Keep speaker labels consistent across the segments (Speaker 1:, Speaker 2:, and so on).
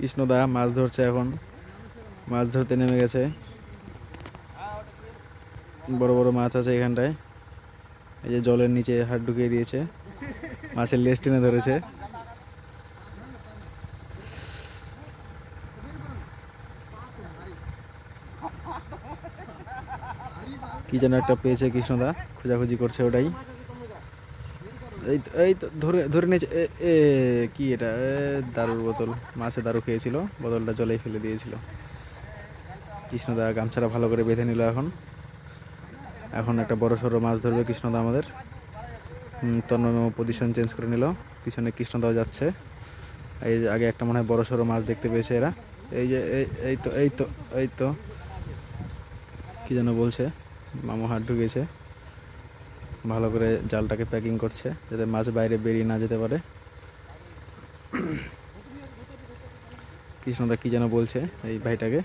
Speaker 1: কৃষ্ণদা মাছ ধরছে, এখন মাছ ধরতে নেমে গেছে। বড় বড় মাছ আছে এখানটায়। এই যে জলের নিচে হাত ঢুকিয়ে দিয়েছে, মাছের লেজ টেনে ধরেছে। কি যেন একটা পেয়েছে কৃষ্ণদা, খোঁজাখুঁজি করছে ওটাই। এই তো এই তো ধরে ধরে নিয়েছে। কি এটা? দারুর বোতল, মাছে দারু খেয়েছিল, বোতলটা জলেই ফেলে দিয়েছিল। কৃষ্ণদা গামছাটা ভালো করে বেঁধে নিল। এখন একটা বড় সড়ো মাছ ধরবে কৃষ্ণদা আমাদের। তন্ময় পজিশন চেঞ্জ করে নিল, পিছনে কৃষ্ণদাও যাচ্ছে। এই যে আগে একটা মনে হয় বড় সড়ো মাছ দেখতে পেয়েছে এরা। এই যে এই তো এই তো এই তো কি যেন বলছে, মামু হাত ঢুকেছে। ভালো করে জালটাকে প্যাকিং করছে যাতে মাছ বাইরে বেরিয়ে না যেতে পারে। কৃষ্ণদা কি যেন বলছে এই ভাইটাকে।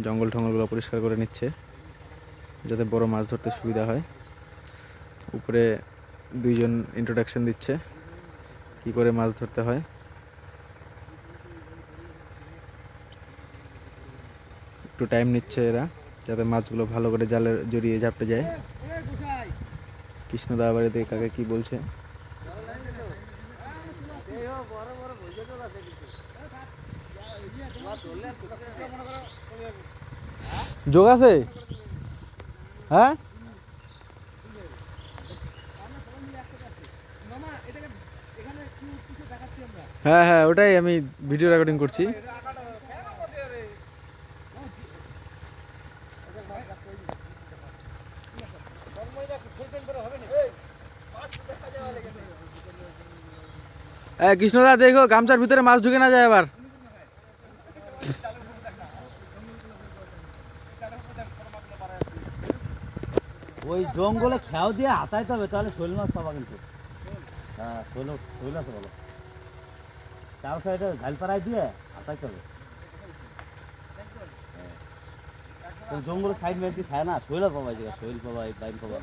Speaker 1: জঙ্গল টঙ্গলগুলো পরিষ্কার করে নিচ্ছে যাতে বড় মাছ ধরতে সুবিধা হয়। উপরে দুইজন ইন্ট্রোডাকশন দিচ্ছে কি করে মাছ ধরতে হয়। একটু টাইম নিচ্ছে এরা যাতে মাছগুলো ভালো করে জালে জড়িয়ে ঝাপটে যায়। কৃষ্ণদা আবার এদিকে কাকে কি বলছে। যোগ আছে? হ্যাঁ হ্যাঁ হ্যাঁ, ওটাই আমি ভিডিও রেকর্ডিং করছি। কৃষ্ণদা দেখো গামছার ভিতরে মাছ ঢুকে না যায় আবার।
Speaker 2: ওই জঙ্গলে খেয়াও দিয়ে হাতাইতে হবে, তাহলে শৈল মাছ পাবা কিন্তু। হ্যাঁ, শৈল আছে বলো, চার সাইডে ঝাল পাড়াই দিয়ে হাতাইতে হবে। জঙ্গলের সাইড মেয়ে দিয়ে খায় না, শৈল পাবা, এই জায়গায় শৈল পাবা, এই বাইন পাবা।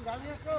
Speaker 3: জাল নিয়ে আসো।